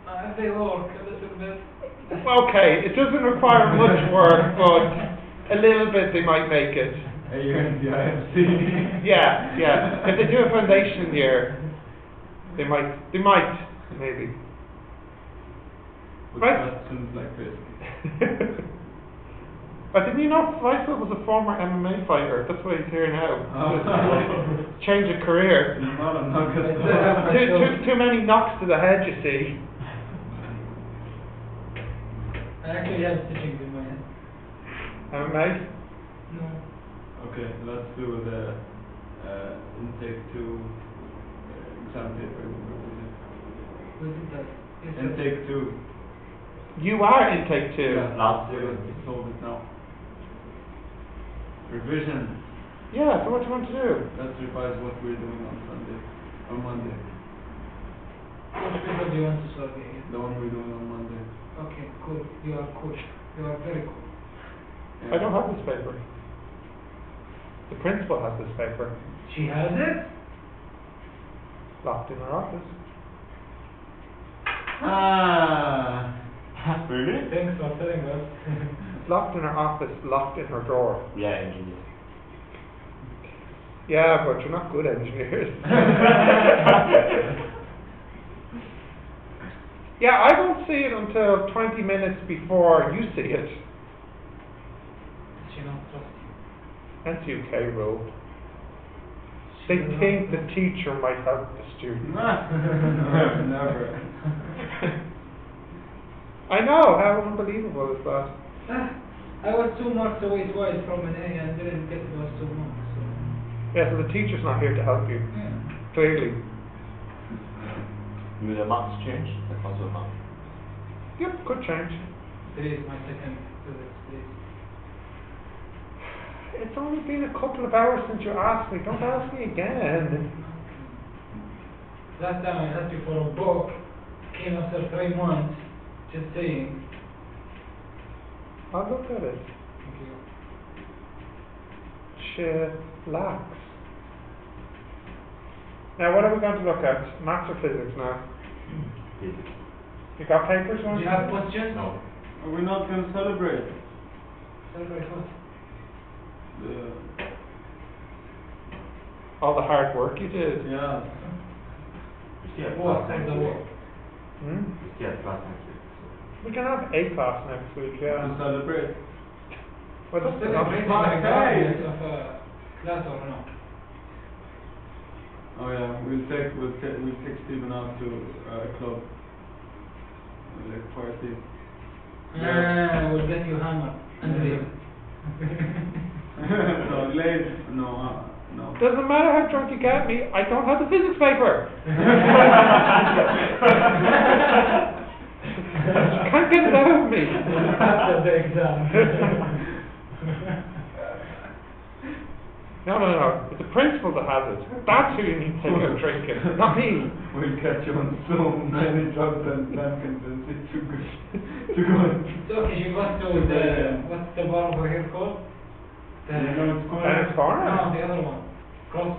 They work a little bit. Okay, it doesn't require much work, but a little bit they might make it. Are you in the IST? Yeah. If they do a foundation year, they might, maybe. With Right. questions like this. Didn't you know Faisal was a former MMA fighter? That's why he's here now. Change of career. Too many knocks to the head, you see. I actually have stitching in my head. MMA? No. Okay, let's do the intake 2 exam paper. What is that? Intake 2. You are intake 2. Yeah, last year, let's solve it now. Revision. Yeah, so what do you want to do? Let's revise what we're doing on Sunday. On Monday. Which paper do you want to solve here? The one we're doing on Monday. Okay, cool. You are cool. You are very cool. I don't have this paper. The principal has this paper. She has it? Locked in her office. Really? Thanks for telling us. Locked in her office, locked in her drawer. Yeah, engineer. Yeah, but you're not good engineers. Yeah, I don't see it until 20 minutes before you see it. She don't trust you. That's UK rule. They think the teacher might help the student. Never. I know, how unbelievable is that? I was 2 marks away twice from an A and didn't get those 2 marks. So. Yeah, so the teacher's not here to help you. Yeah. Clearly. Will the marks change? The console mark. Yep, could change. Today is my second physics, please. It's only been a couple of hours since you asked me. Don't ask me again. Last time I asked you for a book, came after 3 months, just saying. I'll look at it. Thank you. Chillax. Now, what are we going to look at? Maths or physics now? Physics. You got papers, Do one? you have questions? No. Are we not going to celebrate? Celebrate what? All the hard work you did. Yeah. We still have What? class next The week. what? Hmm? We still have class next week. We can have a class next week, To yeah. celebrate. Well, that's Celebrating enough. the regardless of class or no? Oh yeah, we'll take Stephen out to a club. Like party. We'll get you hammered and leave. No, late. No. Doesn't matter how drunk you get me, I don't have the physics paper. You can't get it out of me. After the exam. No. It's the principal that has it. That's who you need to take out drinking, not me. We'll catch you on so many drugs and napkins and it's too good. Too good. So, okay, you got to the, what's the bar over here called? You know it's Tennis corner? No, the other one. Cross,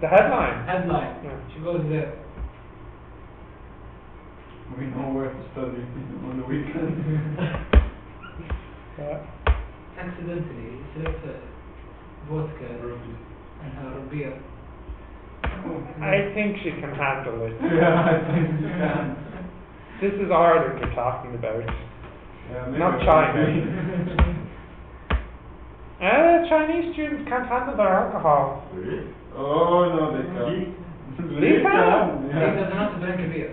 The headline. headline. Yeah. She goes there. We know where to study on the weekend. Yeah. Accidentally, slipped vodka and her beer. I think she can handle it. Yeah, I think you can. This is Ireland you're talking about. Yeah, maybe Not China. Chinese students can't handle their alcohol. Really? Oh no, they can't. Lee can? He doesn't have to drink a beer.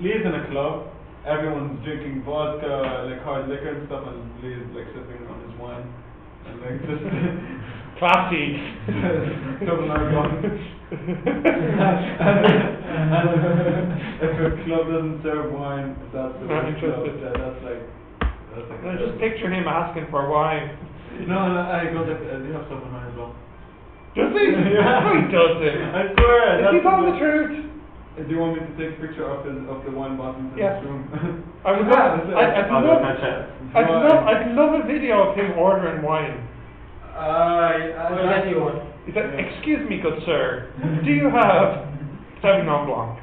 Lee's in a club. Everyone's drinking vodka, like hard liquor and stuff, and Lee's like sipping on his wine and like just Classy. double our guns. If a club doesn't serve wine, that's the Not worst club. interested. Yeah, that's like I just picture him asking for wine. No, I go like, they have someone on as well. Does he? Yeah. No, he doesn't. I swear. Is he telling the truth? Do you want me to take a picture of the wine bottles in Yes. this room? I would love. I'd love a video of him ordering wine. We'll get you one. He said, "Excuse me, good sir, do you have Sauvignon Blanc?"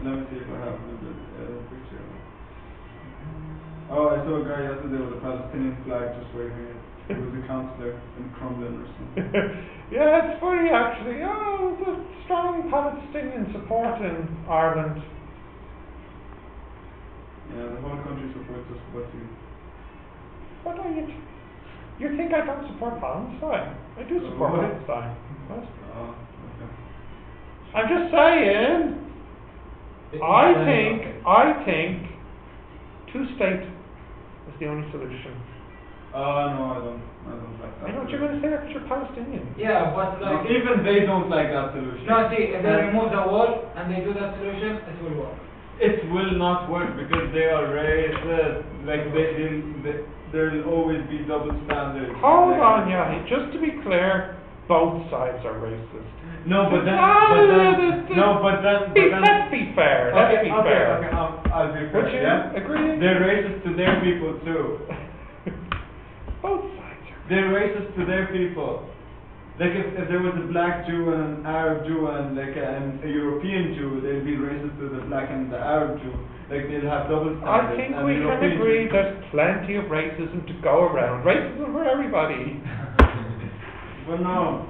let me see if I have the picture. Oh, I saw a guy yesterday with a Palestinian flag just waving it. He was a councillor in Crumlin or something. Yeah, it's funny actually. Oh, there's a strong Palestinian support in Ireland. Yeah, the whole country supports us, but you. What are you? You think I don't support Palestine? I do support What? Palestine. What? Oh, okay. I'm just saying. I think two-state is the only solution. No, I don't like that. I know what you're going to say because you're Palestinian. Yeah, but No, like, even they don't like that solution. no, see, if they remove the wall and they do that solution, it will work. It will not work because they are racist. Like there'll always be double standards. Hold on, Yahi. Just to be clear, both sides are racist. No, but then, Let's be fair. Let's be fair. Okay, I'll be fair. Would you Yeah? agree? They're racist to their people too. Both sides are. They're racist to their people. Like if there was a black Jew and an Arab Jew and like a European Jew, they'll be racist to the black and the Arab Jew. Like they'll have double standards. I think and we can European agree Jews- there's plenty of racism to go around. Racism for everybody. But no,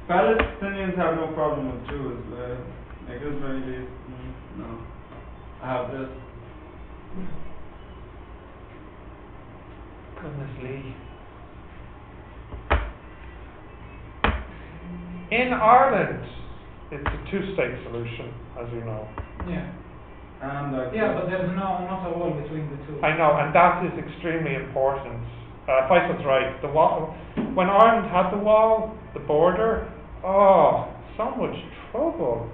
Palestinians have no problem with Jews. Like Israelis, no. I have this. Goodness Lee. In Ireland, it's a two-state solution, as you know. Yeah. And Yeah, but there's not a wall between the two. I know, and that is extremely important. Faisal's right. The wall, when Ireland had the wall, the border, oh, so much trouble.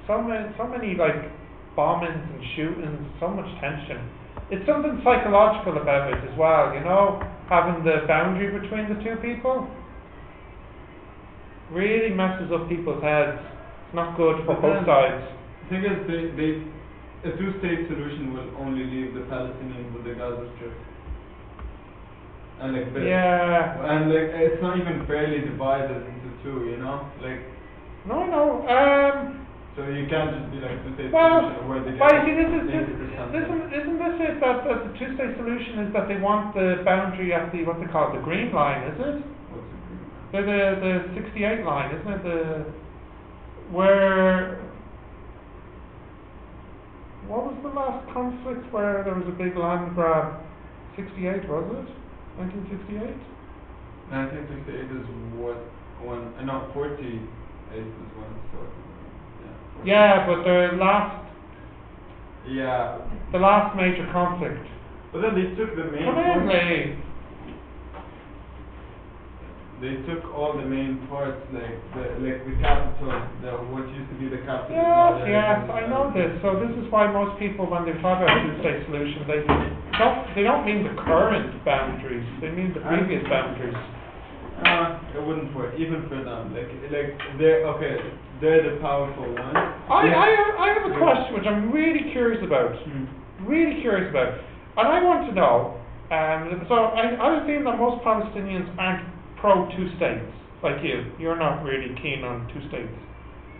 So many like bombings and shootings, so much tension. It's something psychological about it as well, you know, having the boundary between the two people. Really messes up people's heads. It's not good for But both then- sides. The thing is, a two-state solution will only leave the Palestinians with the Gaza Strip. And like this. Yeah. And like it's not even fairly divided into two, you know? Like No, I know. so you can't just be like two-state Well, solution where they but get you see, 80%. isn't this it? That the two-state solution is that they want the boundary at the what they call it, the green line, is it? What's the agreement? The 68 line, isn't it? Where what was the last conflict where there was a big land grab? 68 was it? 1968? 1968 is what when no 48 is when it started. Yeah, but the Yeah. last major conflict. But then they took the main Come in, parts. Lee. They took all the main parts, like the capital, what used to be the capital. Yes, I know this. So this is why most people, when they talk about two-state solution, they don't mean the current boundaries. They mean the previous boundaries. It wouldn't work, even for them. Like they're the powerful ones. I have a question which I'm really curious about. Really curious about, and I want to know. So I have a feeling that most Palestinians aren't pro two states, like you. You're not really keen on two states.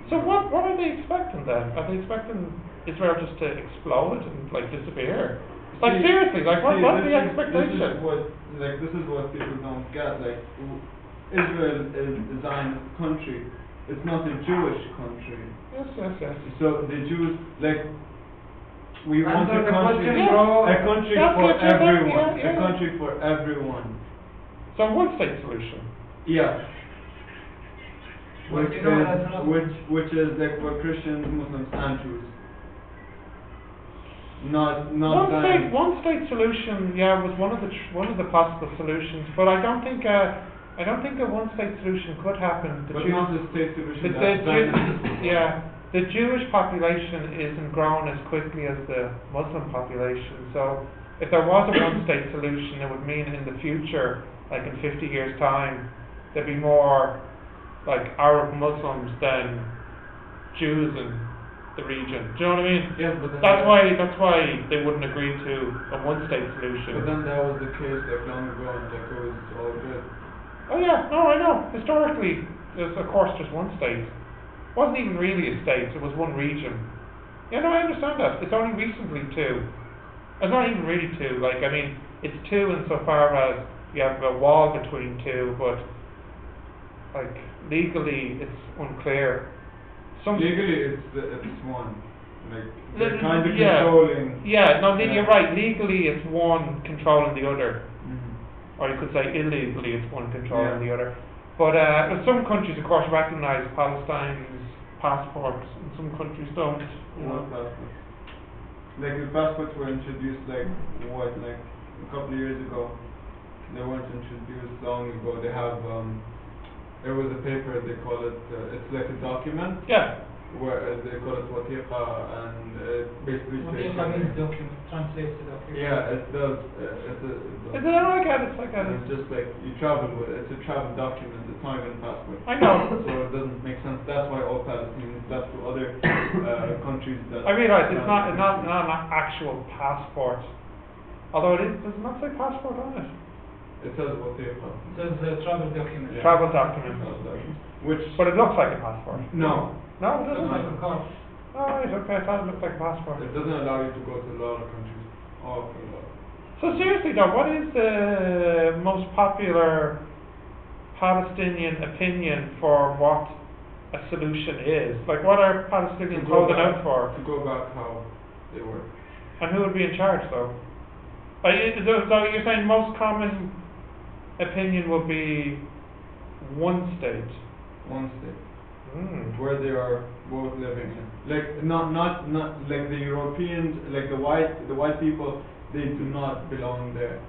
So what are they expecting then? Are they expecting Israel just to explode and like disappear? Like seriously, like what's the expectation? This is what people don't get. Like Israel is a Zionist country. It's not a Jewish country. Yes. So the Jews we want Answer a the country, question, bro. a country That's for what you're saying, everyone. yeah. A country for everyone. So one-state solution. Yeah. But you know that's not- Which is like for Christians, Muslims, and Jews. Not Zionists. One-state solution, yeah, was one of the possible solutions, but I don't think a one-state solution could happen. But not the state solution. The Jewish population isn't growing as quickly as the Muslim population. So if there was a one-state solution, it would mean in the future, like in 50 years' time, there'd be more like Arab Muslims than Jews in the region. Do you know what I mean? Yes, but then That's why they wouldn't agree to a one-state solution. But then that was the case like long ago, and like it was all good. Oh yeah, no, I know. Historically, there's of course just one state. It wasn't even really a state, it was one region. Yeah, no, I understand that. It's only recently two. It's not even really two. Like, I mean, it's two insofar as you have a wall between two, but like legally, it's unclear. Legally, it's one. Like they're Le- kind of yeah. controlling. Yeah, no, Yeah. you're right. Legally, it's one controlling the other. Mhm. Or you could say illegally, it's one controlling Yeah. the other. But some countries, of course, recognise Palestine's passports, and some countries don't. You know. What passports? Like the passports were introduced like a couple of years ago. They weren't introduced long ago. They have there was a paper they call it. It's like a document Yeah. where they call it watiqa, and it basically What states if I mean something. document, translates the document? Yeah, it does. Is it? I get it. I get It's it. just like you travel with it. It's a travel document. It's not even a passport. I know. So it doesn't make sense. That's why all Palestinians left to other countries that. I realise it's not an actual passport. Although it is, does it not say passport on it? It says watiqa. So it's a travel document. Yeah. Travel document. Which But it looks like a passport. no, No, it Looks doesn't. like a car. Oh, right, okay, I thought it looked like a passport. it doesn't allow you to go to a lot of countries. Oh, a lot. So seriously though, what is the most popular Palestinian opinion for what a solution is? Like, what are Palestinians To go holding back- out for? To go back how they were. And who would be in charge though? So you're saying most common opinion would be one state? One state. Mm. Where they are both living in. Like not like the Europeans, like the white people, they do not belong there.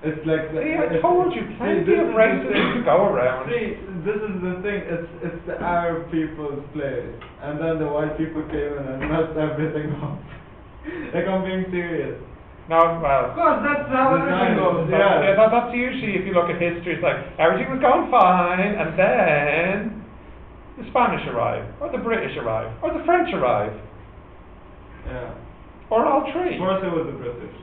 It's like the, See, I it's- told you, see, plenty this of is the racism thing. to go around. See, this is the thing. It's the Arab people's place, and then the white people came in and messed everything up. Like I'm being serious. No, Of well, course, that's how everything goes. Yeah. that's usually, if you look at history, it's like everything was going fine, and then the Spanish arrive, or the British arrive, or the French arrive, Yeah. or all three. First it was the British.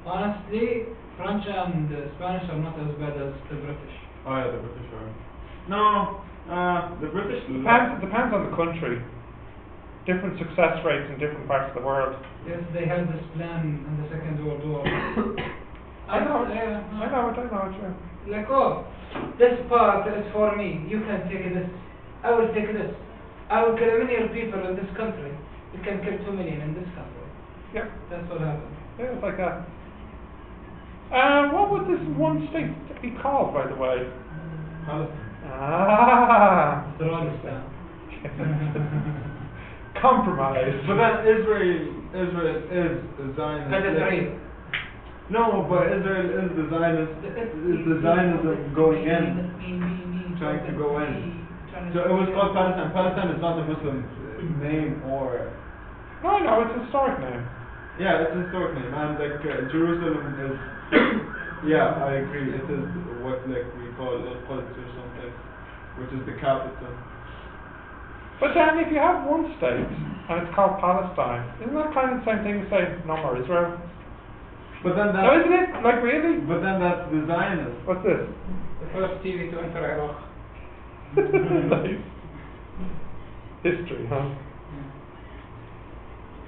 Honestly, French and Spanish are not as bad as the British. Oh yeah, the British are. No, the British. Depends on the country. Different success rates in different parts of the world. Yes, they had this plan in the Second World War. I know it. Yeah. I know it. Yeah. Like, oh, this part is for me. You can take this. I will take this. I will kill a million people in this country. You can kill 2 million in this country. Yeah. That's what happened. Yeah, it's like that. What would this one state be called, by the way? Palestine. Ah. Afghanistan. Compromise. But then Israel is the Zionist. That is real. No, but Israel is the Zionist. Is the Zionism going in? Trying to go in. So it was called Palestine. Palestine is not a Muslim name or. No, I know, it's a historic name. Yeah, it's a historic name, and like Jerusalem is. Yeah, I agree. It is what like we call Al-Quds or something, which is the capital. But then if you have one state, and it's called Palestine, isn't that kind of the same thing as saying no more Israel? But then No, that's. isn't it? Like, really? But then that's the Zionist. What's this? The first TV to enter Iraq. Nice. History, huh?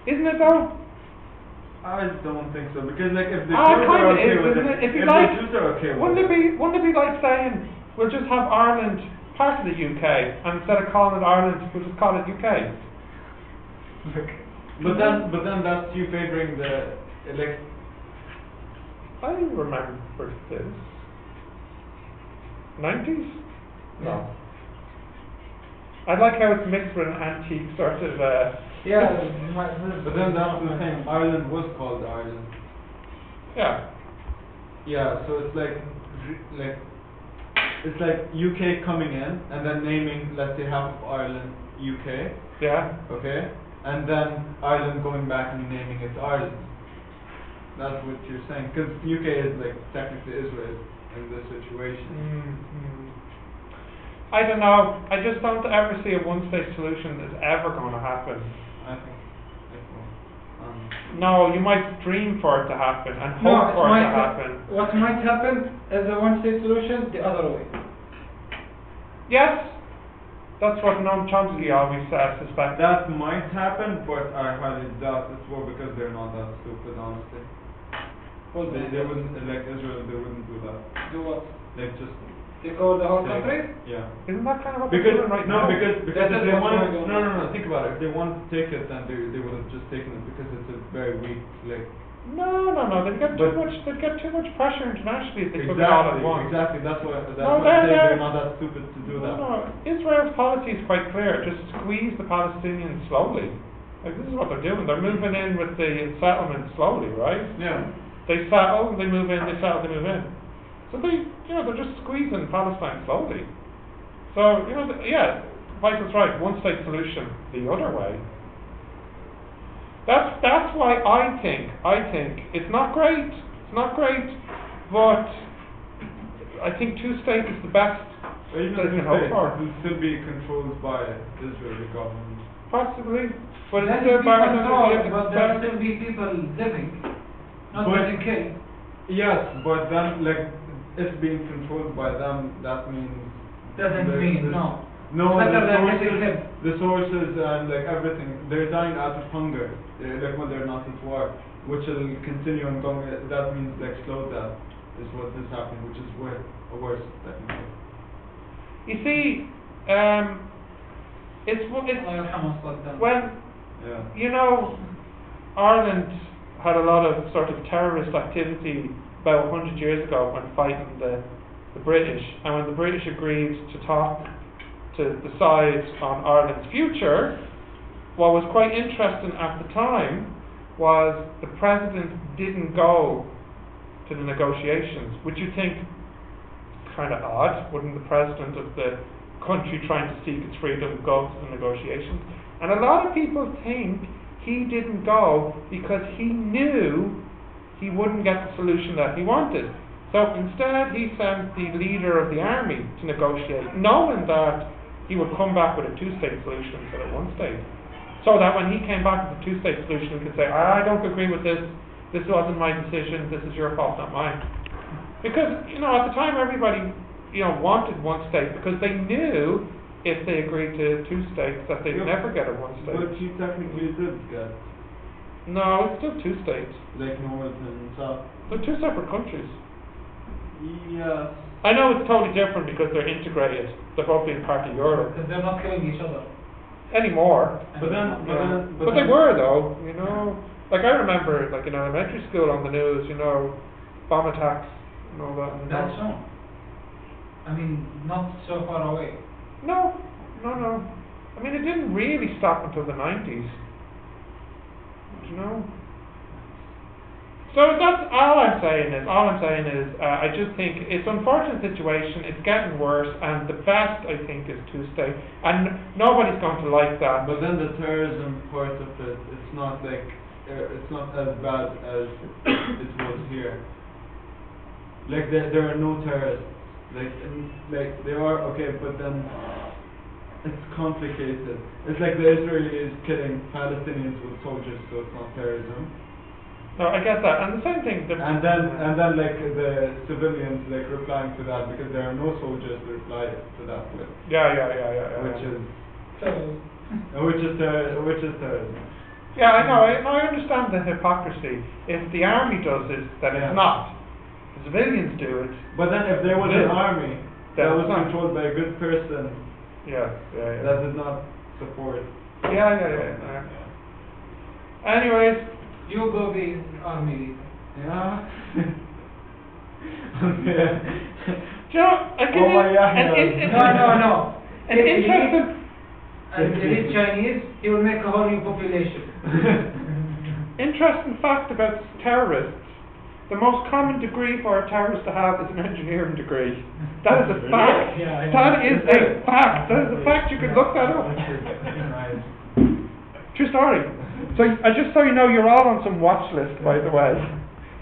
Isn't it though? I don't think so, because like if the Ah, Jews kind are of okay is, with isn't it, it? If you the like, Jews are okay with wouldn't it. it be like saying we'll just have Ireland part of the UK, and instead of calling it Ireland, we'll just call it UK? But then that's you favoring the like. I remember this. 90s? No. I like how it's mixed with an antique sort of. Yeah, But then that's the thing. Ireland was called Ireland. Yeah. Yeah, so it's like it's like UK coming in and then naming, let's say, half of Ireland UK, Yeah. okay, and then Ireland going back and naming it Ireland. That's what you're saying, because UK is like technically Israel in this situation. Mm-hmm. I don't know. I just don't ever see a one-state solution that's ever going to happen. I think it will. No, you might dream for it to happen and hope No, for it to happen. what might happen is a one-state solution the other way. Yes. That's what Noam Chomsky always suspects. That might happen, but I highly doubt it will because they're not that stupid, honestly. Well, They wouldn't, like Israel, they wouldn't do that. do what? Like just Take over the whole take- country? Yeah. Isn't that kind of what they're Because doing right no, now? because That if is they what's wanted, going on. no, think about it. If they wanted to take it, then they would have just taken it because it's a very weak, like. No, they'd get too But- much, they'd get too much pressure internationally if they took it all at once. Exactly. That's why No, I'm saying they're- they're not that stupid to do that. No, Israel's policy is quite clear. Just squeeze the Palestinians slowly. Like, this is what they're doing. They're moving in with the settlement slowly, right? Yeah. They settle, they move in, they settle, they move in. So they're just squeezing Palestine slowly. So, yeah, Michael's right. One state solution the other way. That's why I think it's not great. It's not great, but I think two states is the best Or even that two they can hope states for. will still be controlled by the Israeli government. Possibly, but it's Let still it be better than controlled, but there will better- still be people living, not But- getting killed. Yes, but then like it being controlled by them, that means Doesn't the- mean, the- no. No, Better the than getting sources, killed. the sources and like everything, they're dying out of hunger. Like when they're not at war, which will continue on going. That means like slow death is what is happening, which is worse technically. You see, it's Allah yarhamah Saddam. when Yeah. Ireland had a lot of sort of terrorist activity about 100 years ago when fighting the British, and when the British agreed to talk to decide on Ireland's future, what was quite interesting at the time was the president didn't go to the negotiations. Would you think kind of odd? Wouldn't the president of the country trying to seek its freedom go to the negotiations? And a lot of people think he didn't go because he knew he wouldn't get the solution that he wanted. So instead he sent the leader of the army to negotiate, knowing that he would come back with a two-state solution instead of one state. So that when he came back with a two-state solution, he could say, I don't agree with this, this wasn't my decision, this is your fault, not mine. Because, at the time everybody, wanted one state because they knew if they agreed to two states that they'd Yeah, never get a one state. But you technically did get No, it's still two states. like North and South. They're two separate countries. Yes. I know it's totally different because they're integrated. They're both being part of Europe. Because they're not killing each other. Anymore. But then, But they were though, Like I remember, like in elementary school on the news, bomb attacks and all that. That's wrong. I mean, not so far away. No. I mean, it didn't really stop until the 90s. So that's all I'm saying is, I just think it's an unfortunate situation, it's getting worse, and the best, I think, is two-state, and nobody's going to like that. But then the terrorism part of it, it's not like, it's not as bad as it was here. Like there are no terrorists. Like they are okay, but then it's complicated. It's like the Israelis killing Palestinians with soldiers, so it's not terrorism. No, I get that, and the same thing. And then like the civilians like replying to that because there are no soldiers to reply to that with. Yeah. Which is So, which is terrorism. Yeah, I know. I understand the hypocrisy. If the army does it, then Yeah. it's not. The civilians do it. But then if there was an army that was not. controlled by a good person Yeah. that did not support. Yeah. Anyways, you go be army. Yeah. do you know, I give Oh you my God, No. an interesting. And if he's Chinese, he will make a whole new population. Interesting fact about terrorists. The most common degree for a terrorist to have is an engineering degree. That is a fact. Yeah, I know. That is a fact. That is a fact. You can look that up. True story. So, just so you know, you're all on some watch list, by the way,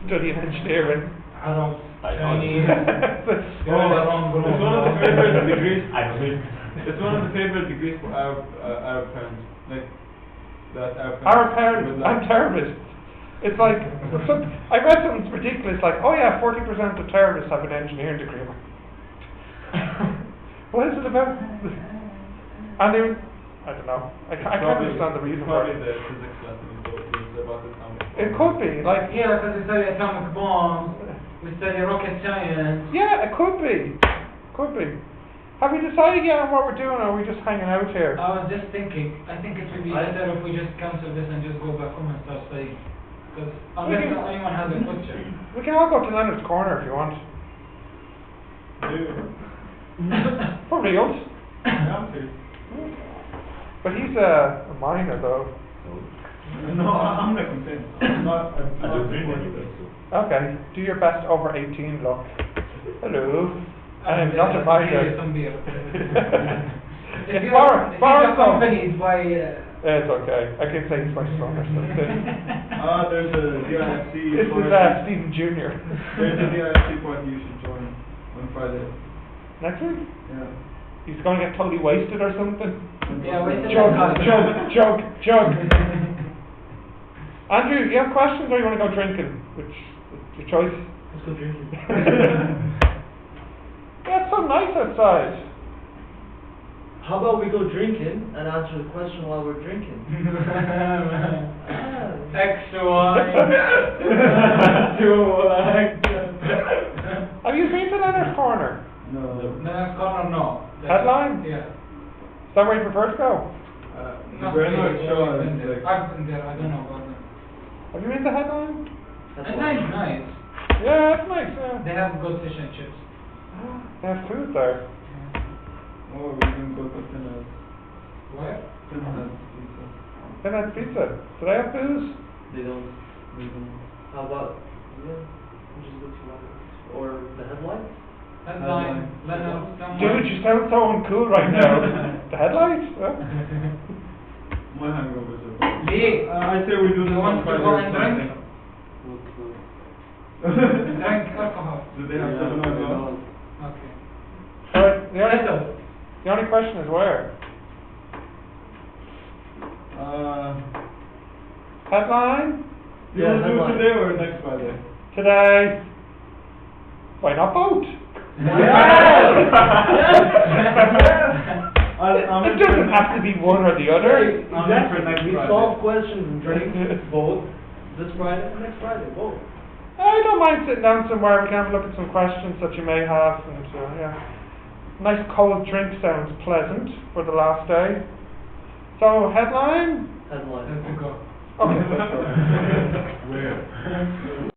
studying engineering. Arabs, I know. Chinese. It's one of the favorite degrees. I believe. It's one of the favorite degrees for Arab parents. Like that Arab parents, would I'm like. terrorist. It's like, I read something ridiculous, like, 40% of terrorists have an engineering degree. What is it about? And they, I don't know. I can't understand the reason for Probably it. the physics lesson we go to is about atomic It could be like. Yeah, because we study atomic bombs, we study rocket science. Yeah, it could be. Could be. Have we decided yet on what we're doing, or are we just hanging out here? I was just thinking, I think it would be better if we just cancel this and just go back home and start studying. Because unless anyone has a question. We can all go to Leonard's Corner if you want. For reals. Yeah, okay. But he's a minor though. No, I'm not convinced. I'm not. I don't drink anyway, so. Okay, do your best over 18 look. Hello. I'm And, not a give minor. you some beer. It's If bar you're accompanied by... It's okay. I can say it's my son or something. There's a DIFC This is party. Stephen Jr. There's a DIFC party you should join on Friday. Next week? Yeah. He's going to get totally wasted or something? Yeah, wasted Jug, alcohol. jug. Andrew, you have questions or you want to go drinking? Which your choice? Let's go drinking. Yeah, it's so nice outside. How about we go drinking and answer the question while we're drinking? Have you been to Leonard's Corner? No. No, corner, no. Headline? Yeah. Is that where you prefer to go? Not We're not really, sure. I've been there. Like, I've been there, I don't know about them. Have you been to Headline? And nice, nice. Yeah, it's nice, yeah. They have good fish and chips. They have food there. oh, we can go to Finland. Where? Finland pizza. They have pizza. Do they have booze? They don't. How about, yeah, we'll just go to Leonard's. Or the headlights? Headline, Leonard, someone. Dude, you sound so uncool right now. The headlights? Huh? My hangovers are bad. Lee, I say we do you this want on to Friday go or and drink? something. Drink alcohol. Do they have 7 as well? Okay. Alright, Settle. the only question is where? Headline? You Yeah, want to do it headline. today or next Friday? Today. Why not both? I'm It doesn't have to be one or the other. I'm in for next We Friday. solve questions and drink both this Friday and next Friday, both. I don't mind sitting down somewhere. We can have a look at some questions that you may have. And yeah, nice cold drink sounds pleasant for the last day. So headline. Headline. Let's go. Okay. Where?